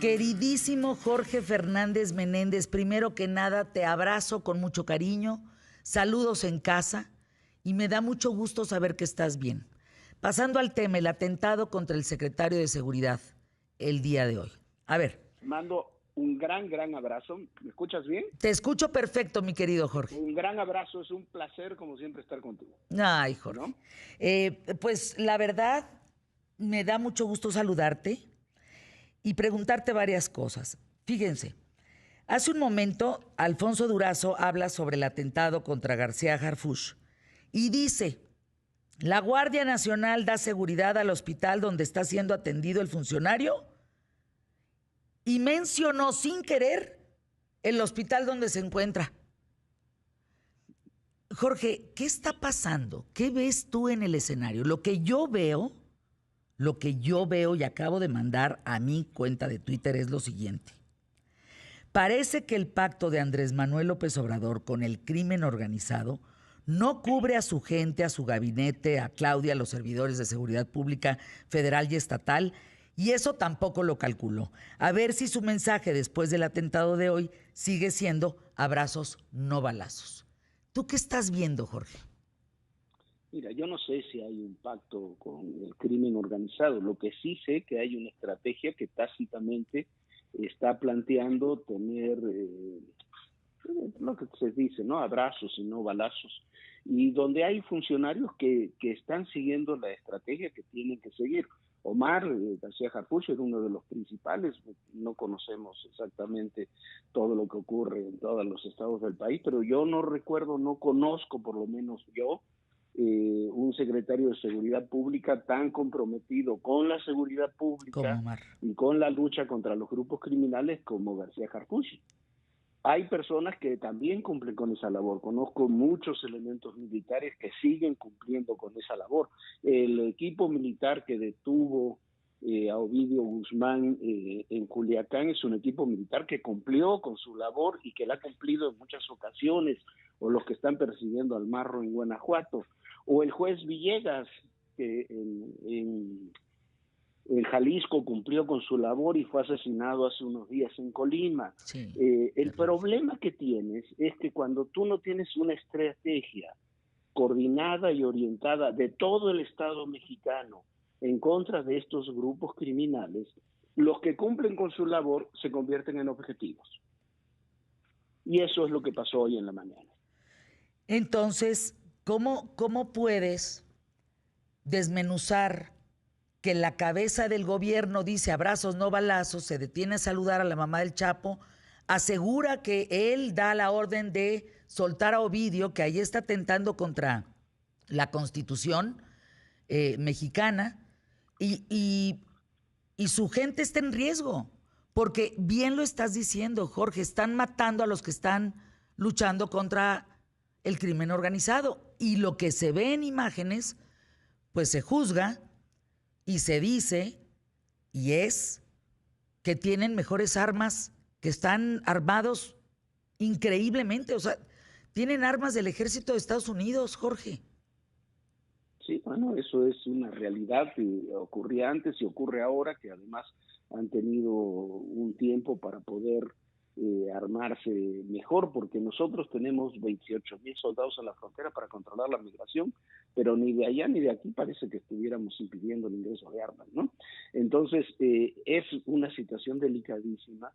Queridísimo Jorge Fernández Menéndez, primero que nada te abrazo con mucho cariño, saludos en casa y me da mucho gusto saber que estás bien. Pasando al tema, el atentado contra el secretario de Seguridad el día de hoy. A ver. Mando un gran abrazo. ¿Me escuchas bien? Te escucho perfecto, mi querido Jorge. Un gran abrazo, es un placer como siempre estar contigo. Ay, Jorge. ¿No? Pues la verdad, me da mucho gusto saludarte y preguntarte varias cosas. Fíjense, hace un momento Alfonso Durazo habla sobre el atentado contra García Harfuch y dice, la Guardia Nacional da seguridad al hospital donde está siendo atendido el funcionario y mencionó sin querer el hospital donde se encuentra. Jorge, ¿qué está pasando? ¿Qué ves tú en el escenario? Lo que yo veo y acabo de mandar a mi cuenta de Twitter es lo siguiente. Parece que el pacto de Andrés Manuel López Obrador con el crimen organizado no cubre a su gente, a su gabinete, a Claudia, a los servidores de seguridad pública federal y estatal, y eso tampoco lo calculó. A ver si su mensaje después del atentado de hoy sigue siendo abrazos, no balazos. ¿Tú qué estás viendo, Jorge? Mira, yo no sé si hay un pacto con el crimen organizado. Lo que sí sé que hay una estrategia que tácitamente está planteando tener lo que se dice, ¿no? Abrazos y no balazos. Y donde hay funcionarios que están siguiendo la estrategia que tienen que seguir. Omar García Harfuch era uno de los principales, no conocemos exactamente todo lo que ocurre en todos los estados del país, pero yo no recuerdo, no conozco por lo menos yo, un secretario de Seguridad Pública tan comprometido con la seguridad pública y con la lucha contra los grupos criminales como García Harfuch. Hay personas que también cumplen con esa labor. Conozco muchos elementos militares que siguen cumpliendo con esa labor. El equipo militar que detuvo a Ovidio Guzmán en Culiacán es un equipo militar que cumplió con su labor y que la ha cumplido en muchas ocasiones, o los que están persiguiendo al Marro en Guanajuato, o el juez Villegas, que en Jalisco cumplió con su labor y fue asesinado hace unos días en Colima. Sí, el problema que tienes es que cuando tú no tienes una estrategia coordinada y orientada de todo el Estado mexicano en contra de estos grupos criminales, los que cumplen con su labor se convierten en objetivos. Y eso es lo que pasó hoy en la mañana. Entonces, ¿cómo puedes desmenuzar que la cabeza del gobierno dice abrazos, no balazos, se detiene a saludar a la mamá del Chapo, asegura que él da la orden de soltar a Ovidio, que ahí está atentando contra la Constitución mexicana, y su gente está en riesgo? Porque bien lo estás diciendo, Jorge, están matando a los que están luchando contra el crimen organizado. Y lo que se ve en imágenes, pues se juzga y se dice, y es, que tienen mejores armas, que están armados increíblemente. O sea, tienen armas del ejército de Estados Unidos, Jorge. Sí, bueno, eso es una realidad que ocurría antes y ocurre ahora, que además han tenido un tiempo para poder armarse mejor, porque nosotros tenemos 28,000 soldados en la frontera para controlar la migración, pero ni de allá ni de aquí parece que estuviéramos impidiendo el ingreso de armas, ¿no? Entonces, es una situación delicadísima,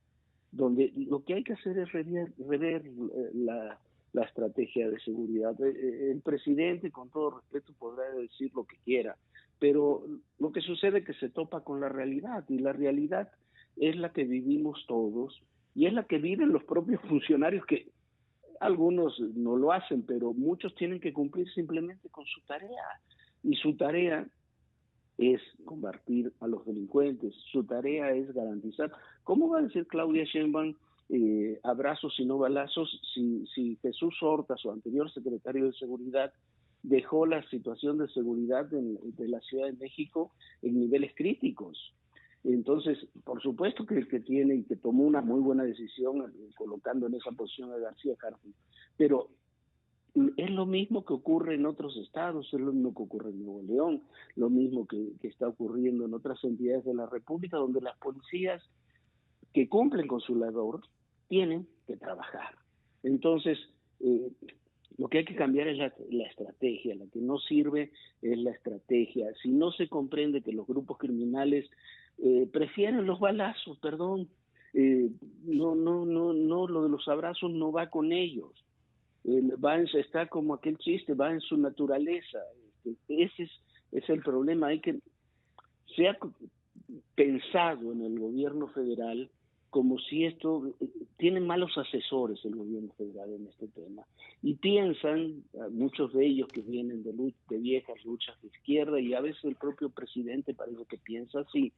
donde lo que hay que hacer es rever la estrategia de seguridad. El presidente, con todo respeto, podrá decir lo que quiera, pero lo que sucede es que se topa con la realidad, y la realidad es la que vivimos todos, y es la que viven los propios funcionarios, que algunos no lo hacen, pero muchos tienen que cumplir simplemente con su tarea, y su tarea es combatir a los delincuentes, su tarea es garantizar. ¿Cómo va a decir Claudia Sheinbaum abrazos y no balazos si Jesús Horta, su anterior secretario de Seguridad, dejó la situación de seguridad de la Ciudad de México en niveles críticos? Entonces, por supuesto que el que tiene y que tomó una muy buena decisión colocando en esa posición a García Harfuch, pero es lo mismo que ocurre en otros estados, es lo mismo que ocurre en Nuevo León, lo mismo que está ocurriendo en otras entidades de la República, donde las policías que cumplen con su labor tienen que trabajar. Entonces, lo que hay que cambiar es la estrategia. La que no sirve es la estrategia. Si no se comprende que los grupos criminales prefieren los balazos, perdón, no, lo de los abrazos no va con ellos. Está como aquel chiste, va en su naturaleza. Ese es el problema. Se ha pensado en el gobierno federal como si tienen malos asesores el gobierno federal en este tema, y piensan, muchos de ellos que vienen de viejas luchas de izquierda, y a veces el propio presidente parece que piensa así,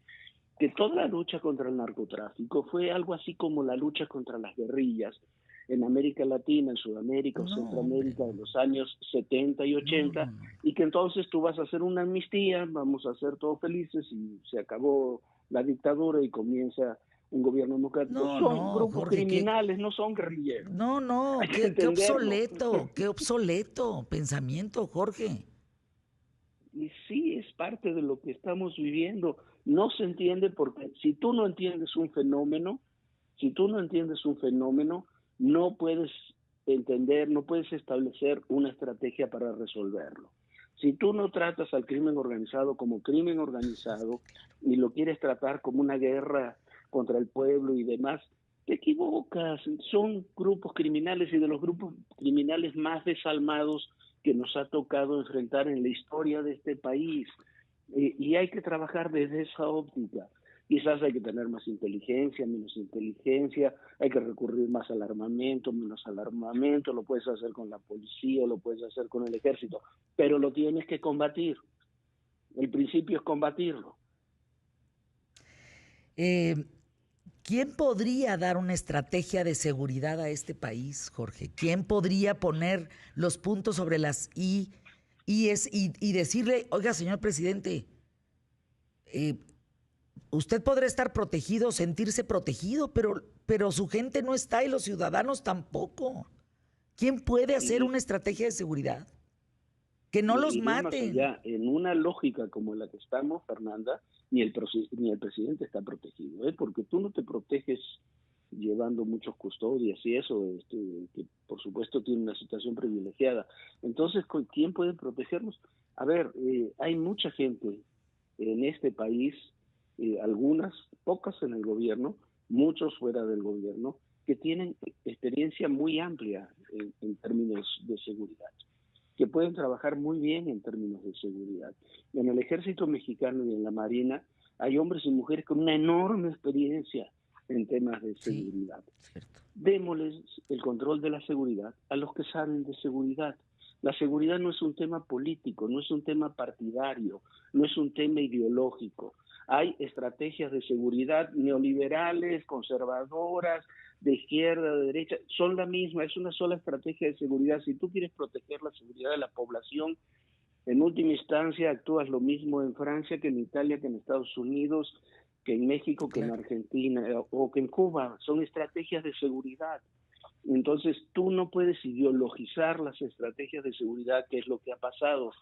que toda la lucha contra el narcotráfico fue algo así como la lucha contra las guerrillas en América Latina, en Sudamérica o Centroamérica de los años 70 y 80, y que entonces tú vas a hacer una amnistía, vamos a ser todos felices y se acabó la dictadura y comienza un gobierno democrático. Son grupos Jorge, criminales, no son guerrilleros. Qué obsoleto pensamiento, Jorge. Y sí, es parte de lo que estamos viviendo. No se entiende porque si tú no entiendes un fenómeno, no puedes entender, no puedes establecer una estrategia para resolverlo. Si tú no tratas al crimen organizado como crimen organizado y lo quieres tratar como una guerra contra el pueblo y demás, te equivocas. Son grupos criminales, y de los grupos criminales más desalmados que nos ha tocado enfrentar en la historia de este país. Y hay que trabajar desde esa óptica. Quizás hay que tener más inteligencia, menos inteligencia, hay que recurrir más al armamento, menos al armamento, lo puedes hacer con la policía, lo puedes hacer con el ejército, pero lo tienes que combatir. El principio es combatirlo. ¿Quién podría dar una estrategia de seguridad a este país, Jorge? ¿Quién podría poner los puntos sobre las IES y decirle, oiga, señor presidente, usted podrá estar protegido, sentirse protegido, pero su gente no está y los ciudadanos tampoco? ¿Quién puede hacer una estrategia de seguridad? Que no los maten. Ya, en una lógica como la que estamos, Fernanda, ni el presidente está protegido, porque tú no te proteges llevando muchos custodias y eso, que por supuesto tiene una situación privilegiada. Entonces, ¿quién puede protegernos? A ver, hay mucha gente en este país, algunas, pocas en el gobierno, muchos fuera del gobierno, que tienen experiencia muy amplia en términos de seguridad, que pueden trabajar muy bien en términos de seguridad. En el Ejército Mexicano y en la Marina hay hombres y mujeres con una enorme experiencia en temas de seguridad. Sí, démosles el control de la seguridad a los que saben de seguridad. La seguridad no es un tema político, no es un tema partidario, no es un tema ideológico. Hay estrategias de seguridad neoliberales, conservadoras, de izquierda, de derecha, son la misma, es una sola estrategia de seguridad. Si tú quieres proteger la seguridad de la población, en última instancia actúas lo mismo en Francia que en Italia, que en Estados Unidos, que en México, que en Argentina o que en Cuba. Son estrategias de seguridad. Entonces tú no puedes ideologizar las estrategias de seguridad, que es lo que ha pasado.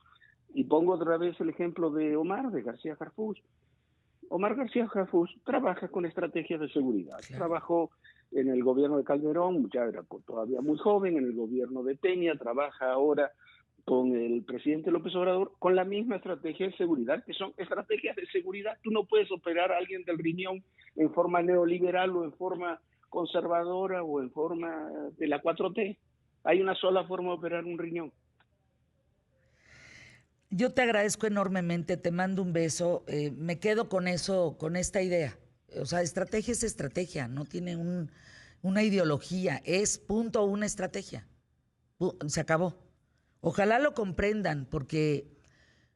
Y pongo otra vez el ejemplo de García Harfuch. Omar García Harfuch trabaja con estrategias de seguridad. Trabajó en el gobierno de Calderón, ya era todavía muy joven, en el gobierno de Peña, trabaja ahora con el presidente López Obrador, con la misma estrategia de seguridad, que son estrategias de seguridad. Tú no puedes operar a alguien del riñón en forma neoliberal o en forma conservadora o en forma de la 4T. Hay una sola forma de operar un riñón. Yo te agradezco enormemente, te mando un beso, me quedo con eso, con esta idea. O sea, estrategia es estrategia, no tiene una ideología, es punto una estrategia. Se acabó. Ojalá lo comprendan, porque,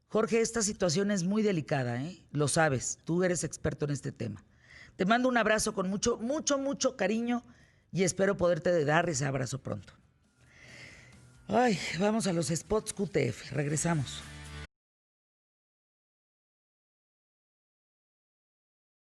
Jorge, esta situación es muy delicada, lo sabes, tú eres experto en este tema. Te mando un abrazo con mucho, mucho, mucho cariño y espero poderte dar ese abrazo pronto. Ay, vamos a los spots QTF, regresamos.